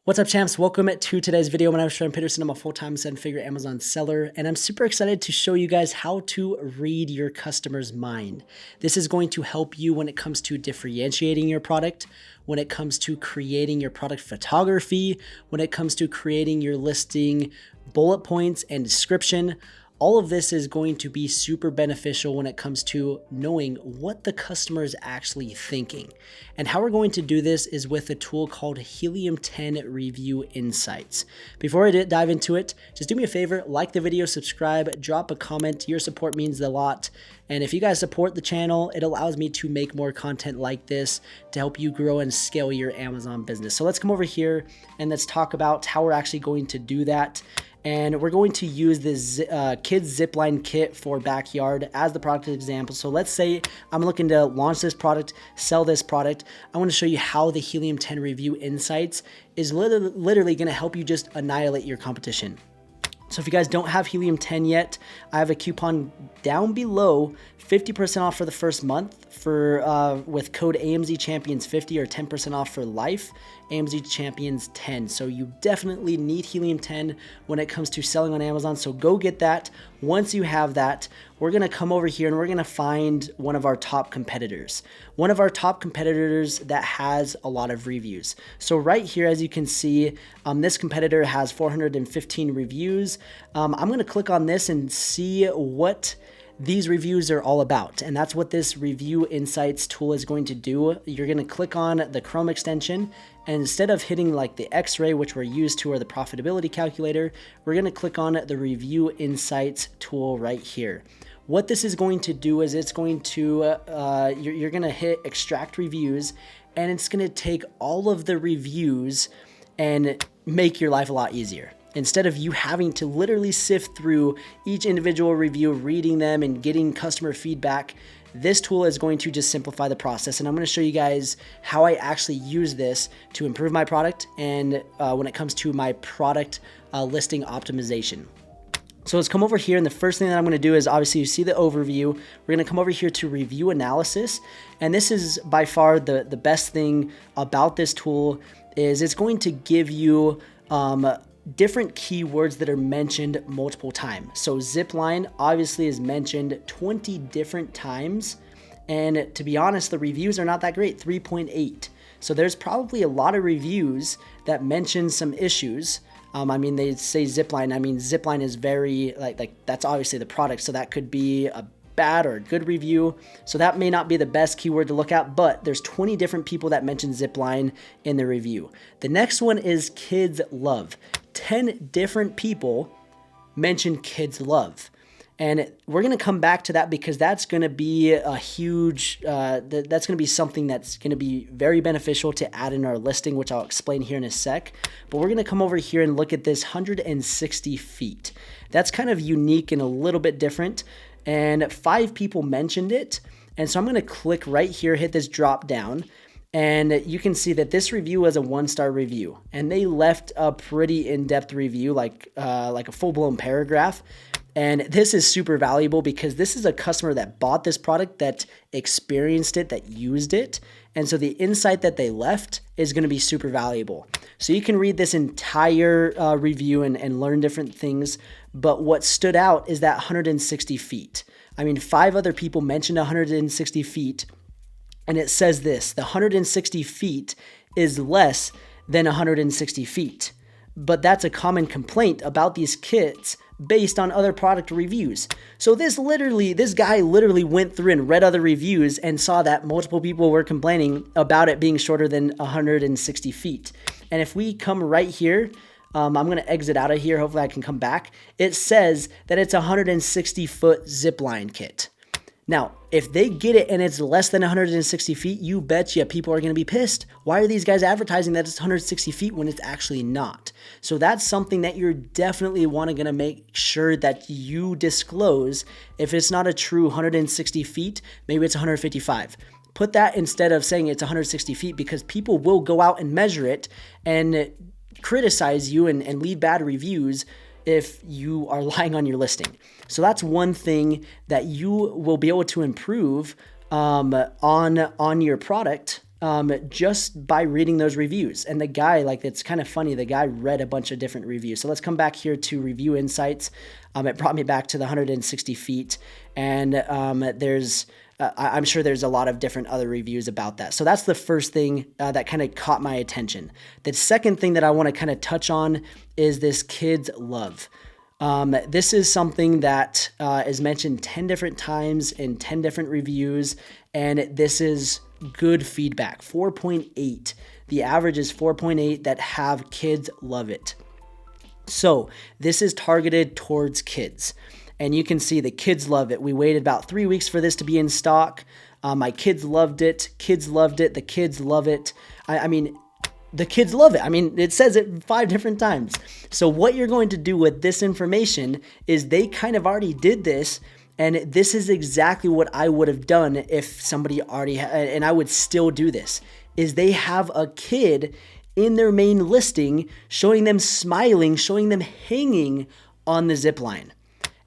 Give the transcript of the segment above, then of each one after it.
What's up, champs? Welcome to today's video. My name is Sean Peterson. I'm a full-time seven-figure Amazon seller, and I'm super excited to show you guys how to read your customer's mind. This is going to help you when it comes to differentiating your product, when it comes to creating your product photography, when it comes to creating your listing bullet points and description. All of this is going to be super beneficial when it comes to knowing what the customer is actually thinking. And how we're going to do this is with a tool called Helium 10 Review Insights. Before I dive into it, just do me a favor, like the video, subscribe, drop a comment. Your support means a lot. And if you guys support the channel, it allows me to make more content like this to help you grow and scale your Amazon business. So let's come over here and let's talk about how we're actually going to do that. And we're going to use this kids zipline kit for backyard as the product example. So let's say I'm looking to launch this product, sell this product. I want to show you how the Helium 10 Review Insights is literally going to help you just annihilate your competition. So if you guys don't have Helium 10 yet, I have a coupon down below, 50% off for the first month for with code AMZ Champions 50 or 10% off for life, AMZ Champions 10. So you definitely need Helium 10 when it comes to selling on Amazon. So go get that. Once you have that, we're going to come over here and we're going to find one of our top competitors. One of our top competitors that has a lot of reviews. So right here, as you can see, this competitor has 415 reviews. I'm going to click on this and see what these reviews are all about. And that's what this Review Insights tool is going to do. You're going to click on the Chrome extension, and instead of hitting like the X-ray, which we're used to, or the profitability calculator, we're going to click on the Review Insights tool right here. What this is going to do is it's going to, you're going to hit extract reviews, and it's going to take all of the reviews and make your life a lot easier. Instead of you having to literally sift through each individual review, reading them and getting customer feedback, this tool is going to just simplify the process. And I'm going to show you guys how I actually use this to improve my product and when it comes to my product listing optimization. So let's come over here, and the first thing that I'm going to do is, obviously you see the overview. We're going to come over here to review analysis, and this is by far the best thing about this tool is it's going to give you different keywords that are mentioned multiple times. So zipline obviously is mentioned 20 different times, and to be honest, the reviews are not that great, 3.8. So there's probably a lot of reviews that mention some issues. I mean, they say zipline. I mean, zipline is very like that's obviously the product, so that could be a bad or a good review. So that may not be the best keyword to look at, but there's 20 different people that mention zipline in the review. The next one is kids love. 10 different people mention kids love. And we're going to come back to that because that's going to be a huge, that's going to be something that's going to be very beneficial to add in our listing, which I'll explain here in a sec. But we're going to come over here and look at this 160 feet. That's kind of unique and a little bit different. And 5 people mentioned it. And so I'm going to click right here, hit this drop down. And you can see that this review was a 1-star review. And they left a pretty in-depth review, like a full-blown paragraph. And this is super valuable because this is a customer that bought this product, that experienced it, that used it. And so the insight that they left is going to be super valuable. So you can read this entire review and learn different things. But what stood out is that 160 feet. I mean, 5 other people mentioned 160 feet. And it says this, the 160 feet is less than 160 feet. But that's a common complaint about these kits based on other product reviews. So this guy literally went through and read other reviews and saw that multiple people were complaining about it being shorter than 160 feet. And if we come right here, I'm going to exit out of here. Hopefully I can come back. It says that it's a 160-foot zipline kit. Now, if they get it and it's less than 160 feet, you betcha people are going to be pissed. Why are these guys advertising that it's 160 feet when it's actually not? So that's something that you're definitely going to make sure that you disclose. If it's not a true 160 feet, maybe it's 155. Put that instead of saying it's 160 feet because people will go out and measure it and criticize you and leave bad reviews if you are lying on your listing. So that's one thing that you will be able to improve on your product just by reading those reviews. And the guy, like, it's kind of funny, the guy read a bunch of different reviews. So let's come back here to review insights. It brought me back to the 160 feet, and I'm sure there's a lot of different other reviews about that. So that's the first thing that kind of caught my attention. The second thing that I want to kind of touch on is this kids love. This is something that is mentioned 10 different times in 10 different reviews, and this is good feedback. 4.8. The average is 4.8 that have kids love it. So this is targeted towards kids. And you can see the kids love it. We waited about 3 weeks for this to be in stock. My kids loved it. Kids loved it. The kids love it. I mean, the kids love it. I mean, it says it 5 different times. So what you're going to do with this information is they kind of already did this, and this is exactly what I would have done if somebody already and I would still do this, is they have a kid in their main listing showing them smiling, showing them hanging on the zip line.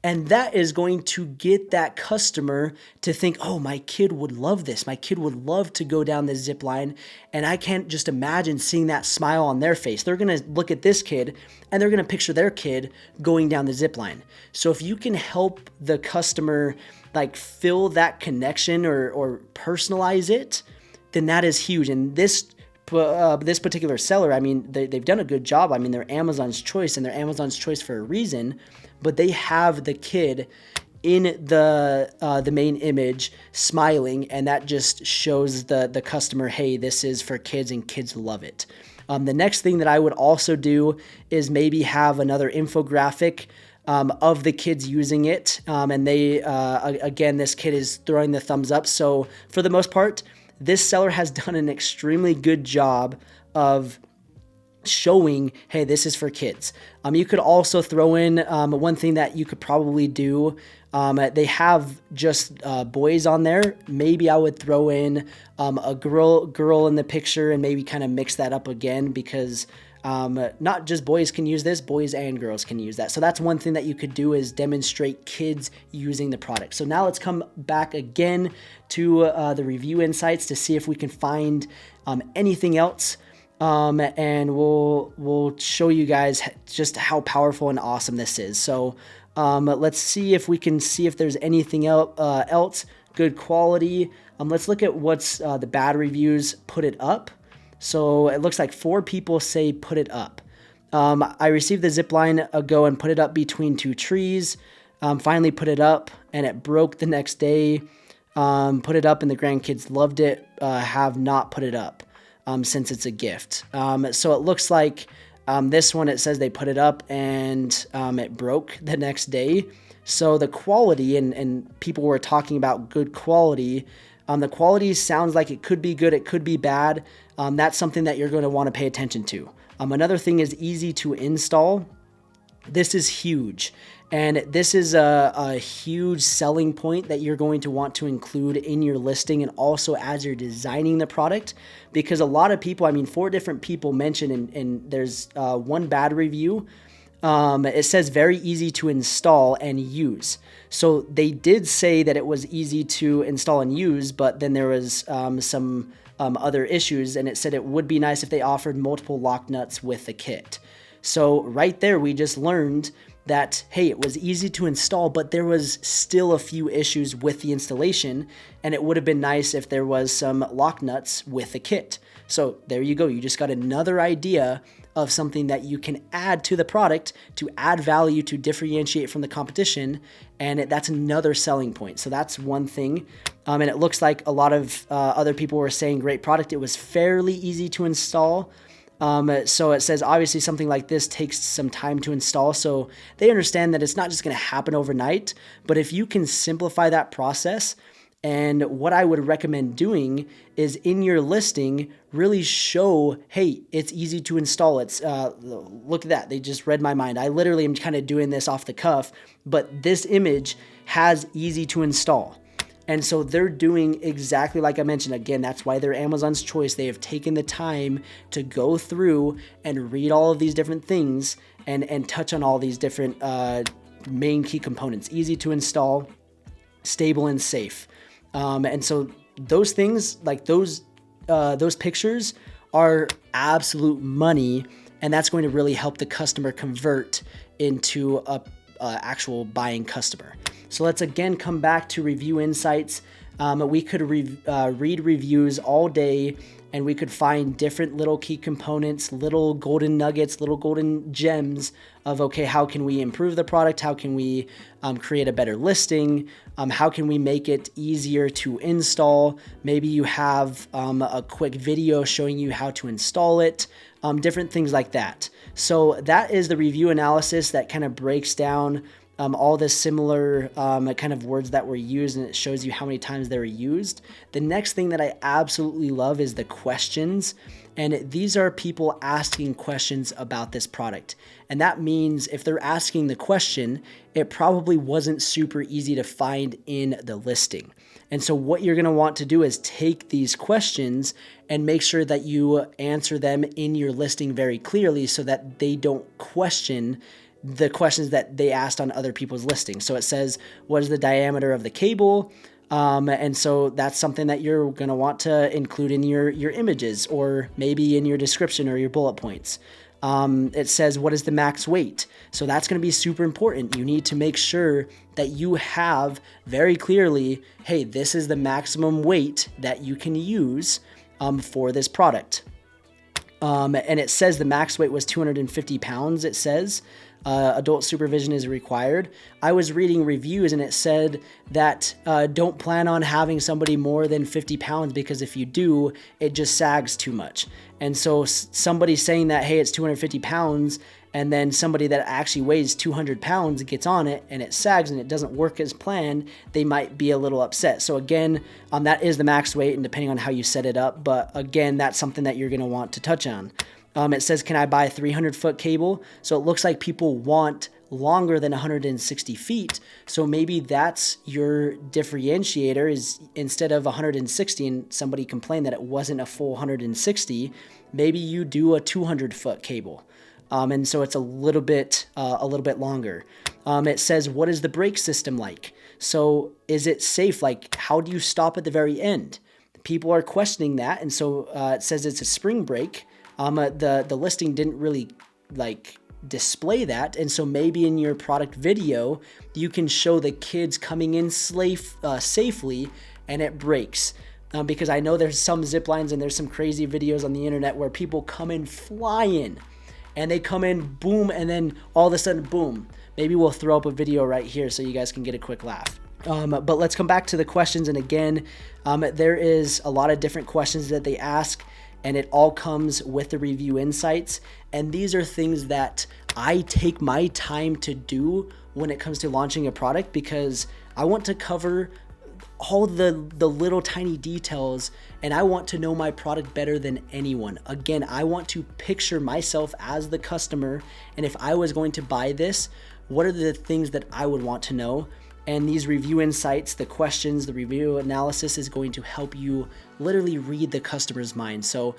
And that is going to get that customer to think, oh, my kid would love this. My kid would love to go down the zip line. And I can't just imagine seeing that smile on their face. They're going to look at this kid and they're going to picture their kid going down the zip line. So if you can help the customer like feel that connection or personalize it, then that is huge. And this particular seller, I mean, they've done a good job. I mean, they're Amazon's choice, and they're Amazon's choice for a reason, but they have the kid in the main image smiling, and that just shows the customer, hey, this is for kids and kids love it. The next thing that I would also do is maybe have another infographic of the kids using it. And they, again, this kid is throwing the thumbs up. So for the most part, this seller has done an extremely good job of showing, hey, this is for kids. You could also throw in one thing that you could probably do. They have just boys on there. Maybe I would throw in a girl in the picture and maybe kind of mix that up again, because not just boys can use this, boys and girls can use that. So that's one thing that you could do, is demonstrate kids using the product. So now let's come back again to the review insights to see if we can find anything else. And we'll show you guys just how powerful and awesome this is. So let's see if we can see if there's anything else. Good quality. Let's look at what's the bad reviews. Put it up. So it looks like 4 people say put it up. I received the zipline ago and put it up between 2 trees. Finally put it up and it broke the next day. Put it up and the grandkids loved it. Have not put it up since it's a gift. So it looks like this one, it says they put it up and it broke the next day. So the quality, and people were talking about good quality. The quality sounds like it could be good, it could be bad. That's something that you're going to want to pay attention to. Another thing is easy to install. This is huge. And this is a huge selling point that you're going to want to include in your listing and also as you're designing the product. Because a lot of people, I mean, 4 different people mentioned, and there's one bad review. It says very easy to install and use. So they did say that it was easy to install and use, but then there was some other issues, and it said it would be nice if they offered multiple lock nuts with the kit. So right there, we just learned that, hey, it was easy to install, but there was still a few issues with the installation, and it would have been nice if there was some lock nuts with the kit. So there you go. You just got another idea of something that you can add to the product to add value, to differentiate from the competition, and that's another selling point. So that's one thing. And it looks like a lot of other people were saying great product. It was fairly easy to install. So it says obviously something like this takes some time to install. So they understand that it's not just going to happen overnight, but if you can simplify that process, and what I would recommend doing is in your listing, really show, hey, it's easy to install. It's look at that. They just read my mind. I literally am kind of doing this off the cuff, but this image has easy to install. And so they're doing exactly like I mentioned. Again, that's why they're Amazon's choice. They have taken the time to go through and read all of these different things and touch on all these different main key components. Easy to install, stable and safe. And so those things, like those those pictures are absolute money, and that's going to really help the customer convert into a actual buying customer. So let's again come back to review insights. We could read reviews all day, and we could find different little key components, little golden nuggets, little golden gems of, okay, how can we improve the product? How can we create a better listing? How can we make it easier to install? Maybe you have a quick video showing you how to install it, different things like that. So that is the review analysis that kind of breaks down all the similar kind of words that were used, and it shows you how many times they were used. The next thing that I absolutely love is the questions. And these are people asking questions about this product. And that means if they're asking the question, it probably wasn't super easy to find in the listing. And so what you're going to want to do is take these questions and make sure that you answer them in your listing very clearly so that they don't question the questions that they asked on other people's listings. So it says, what is the diameter of the cable? And so that's something that you're going to want to include in your images, or maybe in your description or your bullet points. It says, what is the max weight? So that's going to be super important. You need to make sure that you have very clearly, hey, this is the maximum weight that you can use for this product. And it says the max weight was 250 pounds, it says. Adult supervision is required. I was reading reviews and it said that don't plan on having somebody more than 50 pounds because if you do, it just sags too much. And so somebody saying that, hey, it's 250 pounds, and then somebody that actually weighs 200 pounds gets on it and it sags and it doesn't work as planned, they might be a little upset. So again, that is the max weight, and depending on how you set it up, but again, that's something that you're going to want to touch on. It says, can I buy a 300-foot cable? So it looks like people want longer than 160 feet. So maybe that's your differentiator, is instead of 160, and somebody complained that it wasn't a full 160, maybe you do a 200-foot cable. And so it's a little bit longer. It says, what is the brake system like? So is it safe? Like, how do you stop at the very end? People are questioning that. And so it says it's a spring brake. The listing didn't really display that, and so maybe in your product video you can show the kids coming in safely and it breaks, because I know there's some zip lines and there's some crazy videos on the internet where people come in flying and they come in boom, and then all of a sudden boom. Maybe we'll throw up a video right here so you guys can get a quick laugh. But let's come back to the questions, and again, there is a lot of different questions that they ask, and it all comes with the review insights. And these are things that I take my time to do when it comes to launching a product, because I want to cover all the little tiny details, and I want to know my product better than anyone. Again, I want to picture myself as the customer, and if I was going to buy this, what are the things that I would want to know? And these review insights, the questions, the review analysis is going to help you literally read the customer's mind. So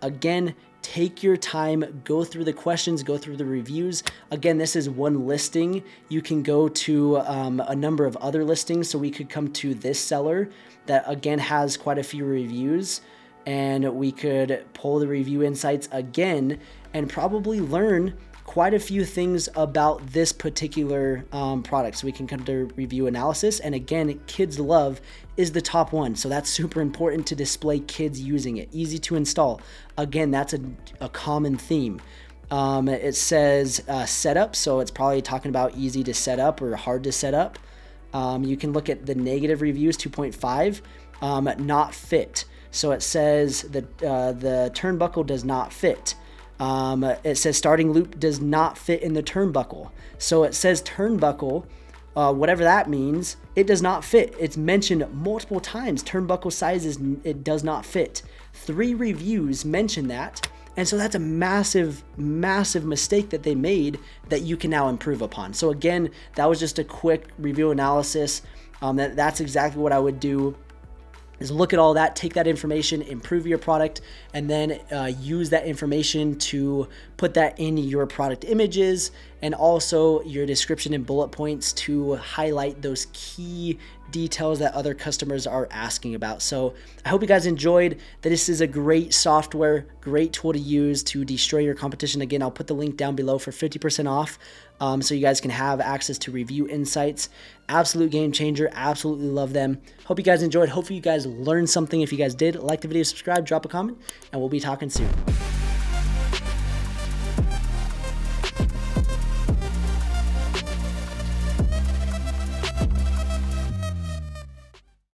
again, take your time, go through the questions, go through the reviews. Again, this is one listing. You can go to a number of other listings. So we could come to this seller that again has quite a few reviews, and we could pull the review insights again and probably learn quite a few things about this particular product. So we can come to review analysis, and again, kids love is the top one. So that's super important to display kids using it. Easy to install. Again, that's a common theme. It says setup, so it's probably talking about easy to set up or hard to set up. You can look at the negative reviews, 2.5, not fit. So it says that the turnbuckle does not fit. It says starting loop does not fit in the turnbuckle. So it says turnbuckle, whatever that means, it does not fit. It's mentioned multiple times. Turnbuckle sizes, it does not fit. 3 reviews mention that. And so that's a massive, massive mistake that they made that you can now improve upon. So again, that was just a quick review analysis. That's exactly what I would do, is look at all that, take that information, improve your product, and then use that information to put that in your product images and also your description and bullet points to highlight those key details that other customers are asking about. So I hope you guys enjoyed. This is a great software, great tool to use to destroy your competition. Again, I'll put the link down below for 50% off, so you guys can have access to review insights. Absolute game changer. Absolutely love them. Hope you guys enjoyed. Hopefully you guys learned something. If you guys did, like the video, subscribe, drop a comment, and we'll be talking soon.